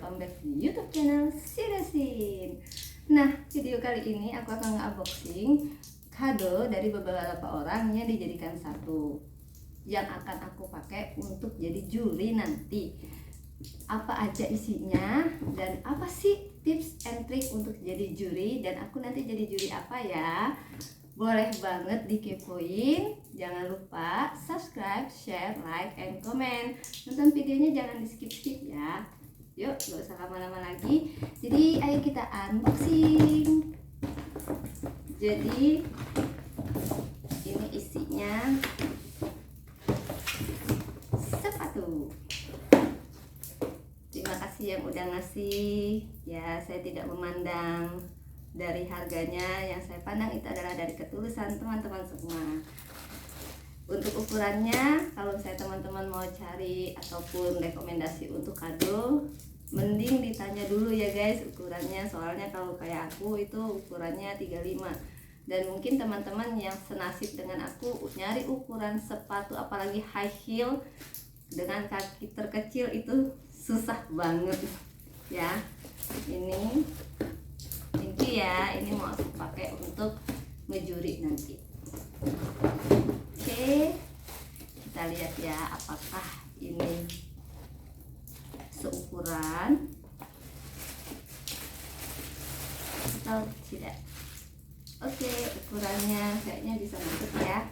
welcome back di YouTube channel Siresin. Nah, video kali ini aku akan nge-unboxing kado dari beberapa orang yang dijadikan satu, yang akan aku pakai untuk jadi juri nanti. Apa aja isinya dan apa sih tips and trick untuk jadi juri, dan aku nanti jadi juri apa ya? Boleh banget dikepoin. Jangan lupa subscribe, share, like, and comment. Nonton videonya jangan di skip-skip ya. Yuk, gak usah lama-lama lagi. Jadi ayo kita unboxing. Jadi ini isinya sepatu. Terima kasih yang udah ngasih. Ya, saya tidak memandang dari harganya, yang saya pandang itu adalah dari ketulusan teman-teman semua. Untuk ukurannya, kalau saya teman-teman mau cari ataupun rekomendasi untuk kado, mending ditanya dulu ya guys ukurannya. Soalnya kalau kayak aku itu ukurannya 35, dan mungkin teman-teman yang senasib dengan aku nyari ukuran sepatu apalagi high heel dengan kaki terkecil itu susah banget ya. Ini ya, ini mau aku pakai untuk ngejuri nanti. Oke, kita lihat ya apakah ini seukuran atau tidak. Oke, ukurannya kayaknya bisa masuk ya.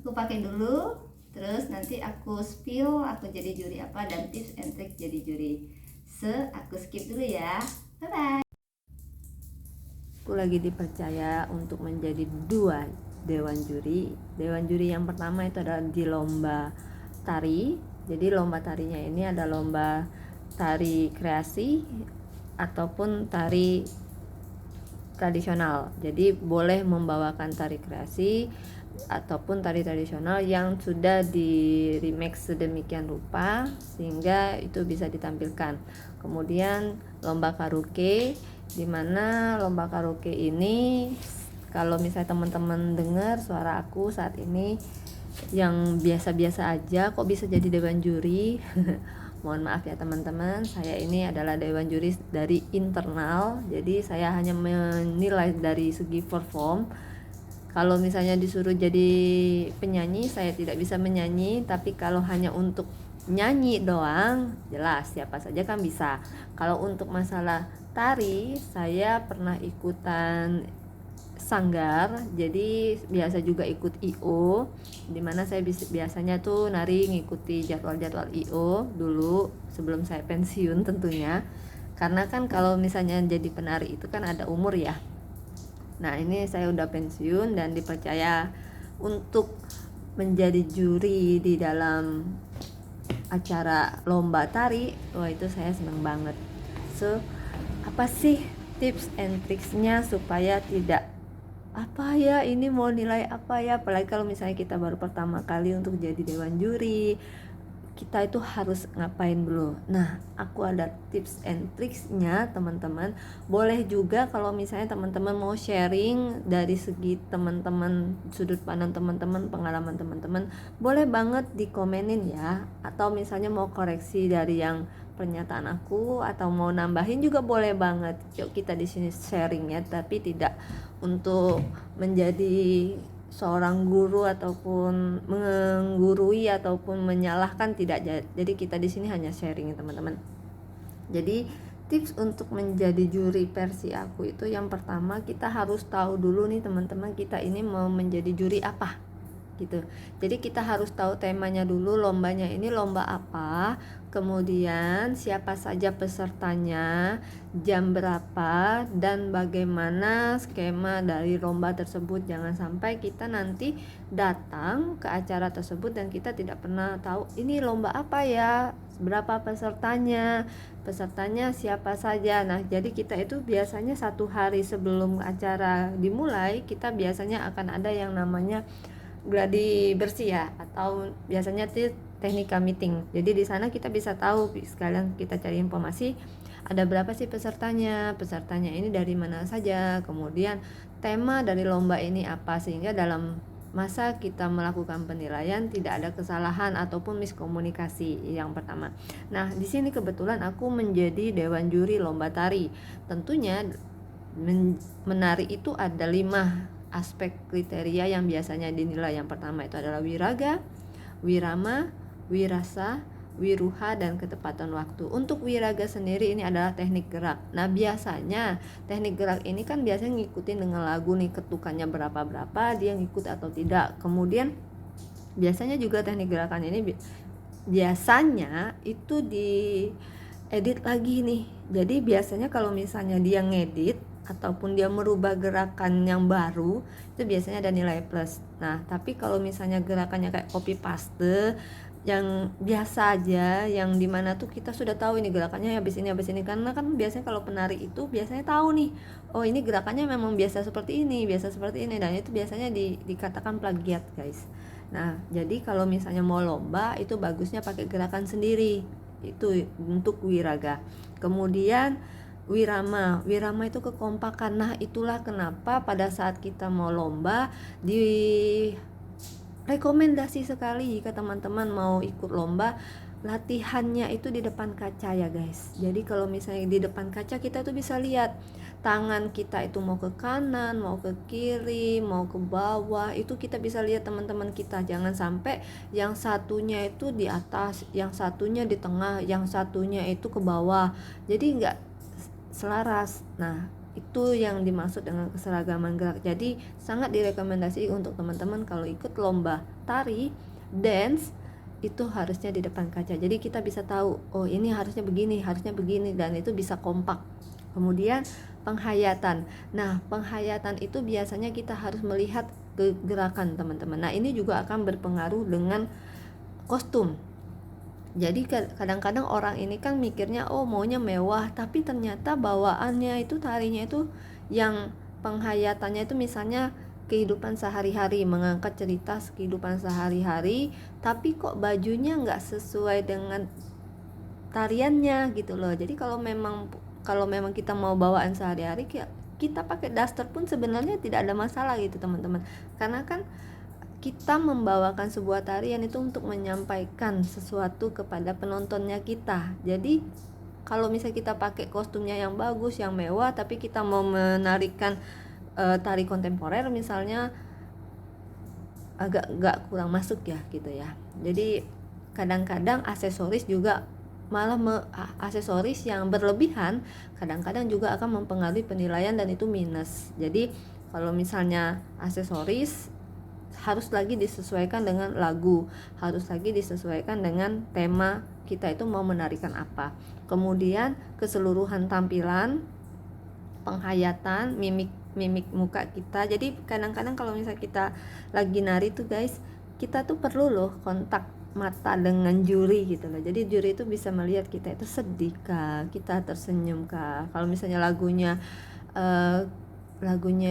Aku pakai dulu, terus nanti aku spill aku jadi juri apa dan tips and trick jadi juri. Aku skip dulu ya. Bye bye. Aku lagi dipercaya untuk menjadi dua dewan juri. Dewan juri yang pertama itu adalah di lomba tari. Jadi lomba tarinya ini ada lomba tari kreasi ataupun tari tradisional. Jadi boleh membawakan tari kreasi ataupun tari tradisional yang sudah di remix sedemikian rupa sehingga itu bisa ditampilkan. Kemudian lomba karaoke, di mana lomba karaoke ini kalau misalnya teman-teman dengar suara aku saat ini yang biasa-biasa aja kok bisa jadi dewan juri. Mohon maaf ya teman-teman, saya ini adalah dewan juri dari internal, jadi saya hanya menilai dari segi perform. Kalau misalnya disuruh jadi penyanyi, saya tidak bisa menyanyi, tapi kalau hanya untuk nyanyi doang, jelas siapa saja kan bisa. Kalau untuk masalah tari, saya pernah ikutan sanggar, jadi biasa juga ikut IO, dimana saya biasanya tuh nari ngikuti jadwal-jadwal IO dulu sebelum saya pensiun tentunya. Karena kan kalau misalnya jadi penari itu kan ada umur ya. Nah ini saya udah pensiun dan dipercaya untuk menjadi juri di dalam acara lomba tari. Wah itu saya senang banget. So apa sih tips and tricksnya supaya tidak apa ya, ini mau nilai apa ya, apalagi kalau misalnya kita baru pertama kali untuk jadi dewan juri, kita itu harus ngapain dulu. Nah aku ada tips and tricksnya teman-teman. Boleh juga kalau misalnya teman-teman mau sharing dari segi teman-teman, sudut pandang teman-teman, pengalaman teman-teman, boleh banget dikomenin ya. Atau misalnya mau koreksi dari yang pernyataan aku atau mau nambahin juga boleh banget. Yuk kita di sini sharing ya, tapi tidak untuk menjadi seorang guru ataupun menggurui ataupun menyalahkan, tidak. Jadi kita di sini hanya sharing teman-teman. Jadi tips untuk menjadi juri versi aku itu yang pertama, kita harus tahu dulu nih teman-teman, kita ini mau menjadi juri apa gitu. Jadi kita harus tahu temanya dulu, lombanya ini lomba apa, kemudian siapa saja pesertanya, jam berapa, dan bagaimana skema dari lomba tersebut. Jangan sampai kita nanti datang ke acara tersebut dan kita tidak pernah tahu ini lomba apa ya, berapa pesertanya siapa saja. Nah jadi kita itu biasanya 1 hari sebelum acara dimulai, kita biasanya akan ada yang namanya gladi bersih ya, atau biasanya teknika meeting. Jadi di sana kita bisa tahu, sekalian kita cari informasi ada berapa sih pesertanya ini dari mana saja, kemudian tema dari lomba ini apa, sehingga dalam masa kita melakukan penilaian tidak ada kesalahan ataupun miskomunikasi yang pertama. Nah, di sini kebetulan aku menjadi dewan juri lomba tari. Tentunya menari itu ada 5 aspek kriteria yang biasanya dinilai. Yang pertama itu adalah wiraga, wirama, wirasa, wiruha, dan ketepatan waktu. Untuk wiraga sendiri ini adalah teknik gerak. Nah, biasanya teknik gerak ini kan biasanya ngikutin dengan lagu nih, ketukannya berapa-berapa dia ngikut atau tidak. Kemudian biasanya juga teknik gerakan ini biasanya itu di edit lagi nih. Jadi biasanya kalau misalnya dia ngedit ataupun dia merubah gerakan yang baru, itu biasanya ada nilai plus. Nah, tapi kalau misalnya gerakannya kayak copy paste yang biasa aja, yang dimana tuh kita sudah tahu ini gerakannya habis ini, karena kan biasanya kalau penari itu biasanya tahu nih, oh ini gerakannya memang biasa seperti ini, dan itu biasanya dikatakan plagiat, guys. Nah, jadi kalau misalnya mau lomba itu bagusnya pakai gerakan sendiri, itu untuk wiraga. Kemudian wirama itu kekompakan. Nah, itulah kenapa pada saat kita mau lomba rekomendasi sekali jika teman-teman mau ikut lomba, latihannya itu di depan kaca ya guys. Jadi kalau misalnya di depan kaca kita tuh bisa lihat tangan kita itu mau ke kanan, mau ke kiri, mau ke bawah, itu kita bisa lihat teman-teman kita. Jangan sampai yang satunya itu di atas, yang satunya di tengah, yang satunya itu ke bawah, jadi nggak selaras. Nah, itu yang dimaksud dengan keseragaman gerak. Jadi sangat direkomendasi untuk teman-teman kalau ikut lomba tari, dance, itu harusnya di depan kaca. Jadi kita bisa tahu, oh ini harusnya begini, dan itu bisa kompak. Kemudian penghayatan. Nah, penghayatan itu biasanya kita harus melihat ke gerakan teman-teman. Nah, ini juga akan berpengaruh dengan kostum. Jadi kadang-kadang orang ini kan mikirnya oh maunya mewah, tapi ternyata bawaannya itu tarinya itu yang penghayatannya itu misalnya kehidupan sehari-hari, mengangkat cerita kehidupan sehari-hari, tapi kok bajunya nggak sesuai dengan tariannya gitu loh. Jadi kalau memang kita mau bawaan sehari-hari, kita pakai daster pun sebenarnya tidak ada masalah gitu teman-teman, karena kan kita membawakan sebuah tarian itu untuk menyampaikan sesuatu kepada penontonnya kita. Jadi kalau misalnya kita pakai kostumnya yang bagus, yang mewah, tapi kita mau menarikan tari kontemporer misalnya, agak nggak kurang masuk ya gitu ya. Jadi kadang-kadang aksesoris juga aksesoris yang berlebihan kadang-kadang juga akan mempengaruhi penilaian dan itu minus. Jadi kalau misalnya aksesoris harus lagi disesuaikan dengan lagu, harus lagi disesuaikan dengan tema kita itu mau menarikan apa. Kemudian keseluruhan tampilan, penghayatan, mimik muka kita. Jadi kadang-kadang kalau misalnya kita lagi nari tuh guys, kita tuh perlu loh kontak mata dengan juri gitu loh. Jadi juri itu bisa melihat kita itu sedih kah, kita tersenyum kah. Kalau misalnya lagunya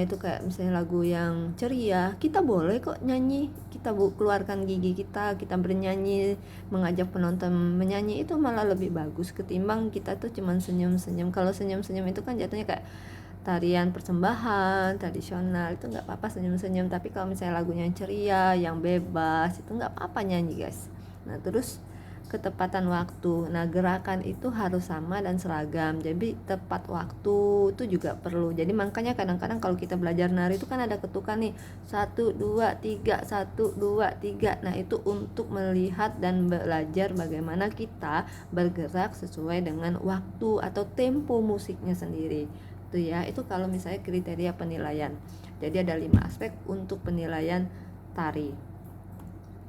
itu kayak misalnya lagu yang ceria, kita boleh kok nyanyi, kita keluarkan gigi kita bernyanyi, mengajak penonton menyanyi, itu malah lebih bagus ketimbang kita tuh cuman senyum-senyum. Kalau senyum-senyum itu kan jatuhnya kayak tarian persembahan tradisional, itu nggak apa-apa senyum-senyum. Tapi kalau misalnya lagunya yang ceria, yang bebas, itu nggak apa-apa nyanyi guys. Nah, terus ketepatan waktu. Nah, gerakan itu harus sama dan seragam. Jadi tepat waktu itu juga perlu. Jadi makanya kadang-kadang kalau kita belajar nari itu kan ada ketukan nih, 1 2 3 1 2 3. Nah, itu untuk melihat dan belajar bagaimana kita bergerak sesuai dengan waktu atau tempo musiknya sendiri. Itu ya, itu kalau misalnya kriteria penilaian. Jadi ada 5 aspek untuk penilaian tari.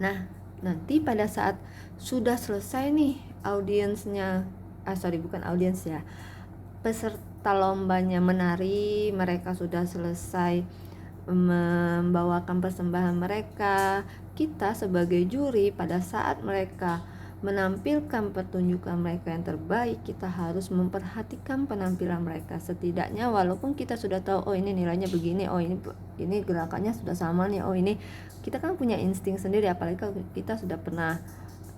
Nah, nanti pada saat sudah selesai nih peserta lombanya menari, mereka sudah selesai membawakan persembahan mereka, kita sebagai juri pada saat mereka menampilkan pertunjukan mereka yang terbaik, kita harus memperhatikan penampilan mereka. Setidaknya walaupun kita sudah tahu oh ini nilainya begini, oh ini gerakannya sudah sama nih, oh ini, kita kan punya insting sendiri. Apalagi kalau kita sudah pernah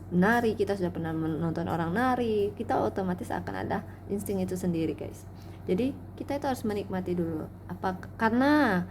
nari, kita sudah pernah menonton orang nari, kita otomatis akan ada insting itu sendiri guys. Jadi kita itu harus menikmati dulu, karena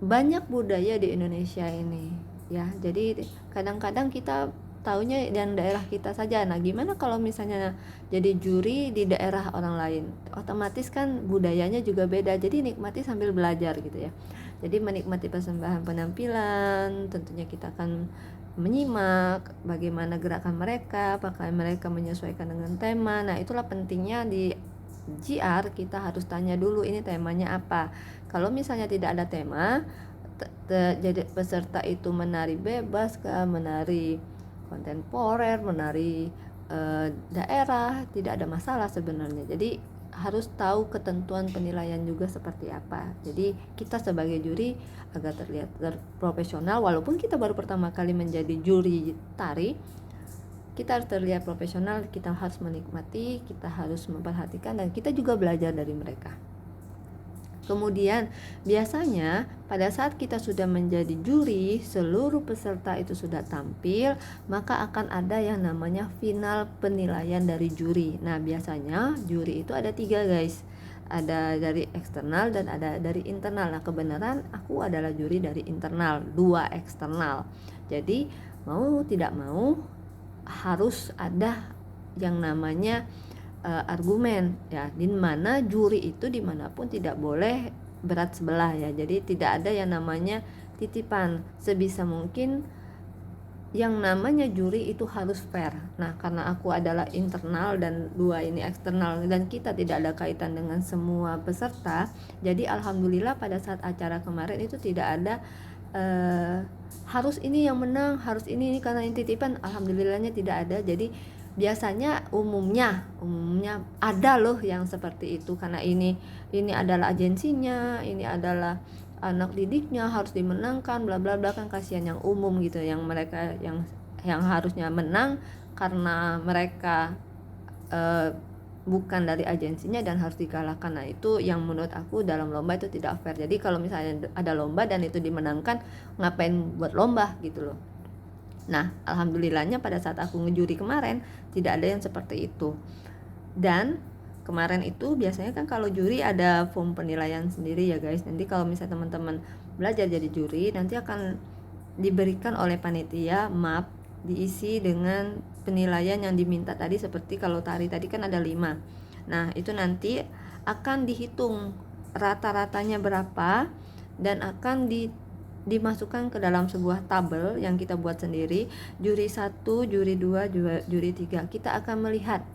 banyak budaya di Indonesia ini ya. Jadi kadang-kadang kita taunya yang daerah kita saja. Nah, gimana kalau misalnya jadi juri di daerah orang lain? Otomatis kan budayanya juga beda. Jadi nikmati sambil belajar gitu ya. Jadi menikmati persembahan penampilan, tentunya kita akan menyimak bagaimana gerakan mereka, apakah mereka menyesuaikan dengan tema. Nah, itulah pentingnya di GR kita harus tanya dulu ini temanya apa. Kalau misalnya tidak ada tema, jadi peserta itu menari bebas kah, menari kontemporer, menari daerah, tidak ada masalah sebenarnya. Jadi harus tahu ketentuan penilaian juga seperti apa. Jadi kita sebagai juri agar terlihat profesional, walaupun kita baru pertama kali menjadi juri tari, kita harus terlihat profesional, kita harus menikmati, kita harus memperhatikan, dan kita juga belajar dari mereka. Kemudian biasanya pada saat kita sudah menjadi juri, seluruh peserta itu sudah tampil, maka akan ada yang namanya final penilaian dari juri. Nah, biasanya juri itu ada 3 guys, ada dari eksternal dan ada dari internal. Nah, kebenaran aku adalah juri dari internal, 2 eksternal. Jadi mau tidak mau harus ada yang namanya argumen ya, di mana juri itu dimanapun tidak boleh berat sebelah ya. Jadi tidak ada yang namanya titipan, sebisa mungkin yang namanya juri itu harus fair. Nah, karena aku adalah internal dan 2 ini eksternal dan kita tidak ada kaitan dengan semua peserta, jadi alhamdulillah pada saat acara kemarin itu tidak ada harus ini yang menang, harus ini karena ini titipan, alhamdulillahnya tidak ada. Jadi biasanya umumnya ada loh yang seperti itu, karena ini adalah agensinya, ini adalah anak didiknya, harus dimenangkan bla bla bla, kan kasihan yang umum gitu, yang mereka yang harusnya menang karena mereka bukan dari agensinya dan harus dikalahkan. Nah, itu yang menurut aku dalam lomba itu tidak fair. Jadi kalau misalnya ada lomba dan itu dimenangkan, ngapain buat lomba gitu loh. Nah, alhamdulillahnya pada saat aku ngejuri kemarin tidak ada yang seperti itu. Dan kemarin itu biasanya kan kalau juri ada form penilaian sendiri ya guys. Nanti kalau misalnya teman-teman belajar jadi juri, nanti akan diberikan oleh panitia map diisi dengan penilaian yang diminta tadi. Seperti kalau tari tadi kan ada 5. Nah, itu nanti akan dihitung rata-ratanya berapa dan akan dimasukkan ke dalam sebuah tabel yang kita buat sendiri. Juri 1, juri 2, juri 3. Kita akan melihat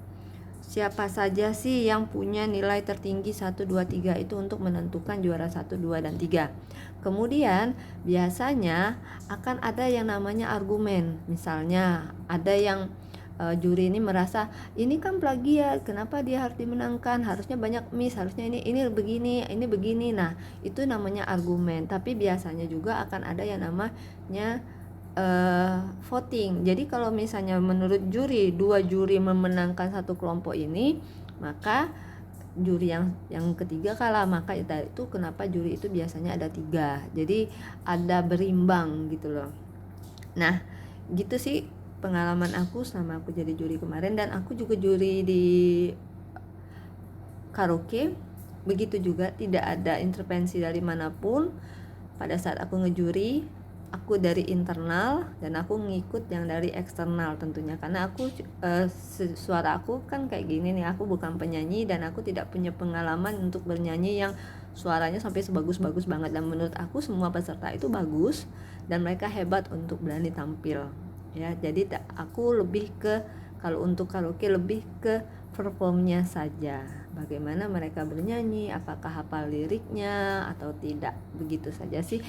siapa saja sih yang punya nilai tertinggi 1, 2, 3 itu untuk menentukan juara 1, 2, dan 3. Kemudian biasanya akan ada yang namanya argumen. Misalnya ada yang juri ini merasa ini kan plagiat, kenapa dia harus dimenangkan, harusnya banyak miss, harusnya ini begini, ini begini. Nah, itu namanya argumen. Tapi biasanya juga akan ada yang namanya voting. Jadi kalau misalnya menurut juri 2 juri memenangkan satu kelompok ini, maka juri yang ketiga kalah, maka itu kenapa juri itu biasanya ada 3. Jadi ada berimbang gitu loh. Nah, gitu sih pengalaman aku selama aku jadi juri kemarin. Dan aku juga juri di karaoke, begitu juga, tidak ada intervensi dari manapun. Pada saat aku ngejuri, aku dari internal dan aku ngikut yang dari eksternal tentunya, karena aku suara aku kan kayak gini nih, aku bukan penyanyi dan aku tidak punya pengalaman untuk bernyanyi yang suaranya sampai sebagus-bagus banget. Dan menurut aku semua peserta itu bagus dan mereka hebat untuk berani tampil ya. Jadi aku lebih ke, kalau untuk karaoke lebih ke performnya saja, bagaimana mereka bernyanyi, apakah hafal liriknya atau tidak, begitu saja sih.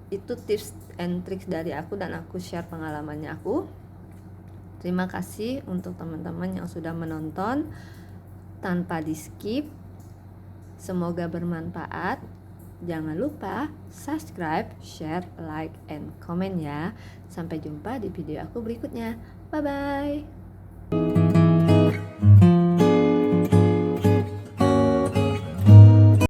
Itu tips and tricks dari aku dan aku share pengalamannya aku. Terima kasih untuk teman-teman yang sudah menonton tanpa di skip. Semoga bermanfaat. Jangan lupa subscribe, share, like, and comment ya. Sampai jumpa di video aku berikutnya. Bye bye.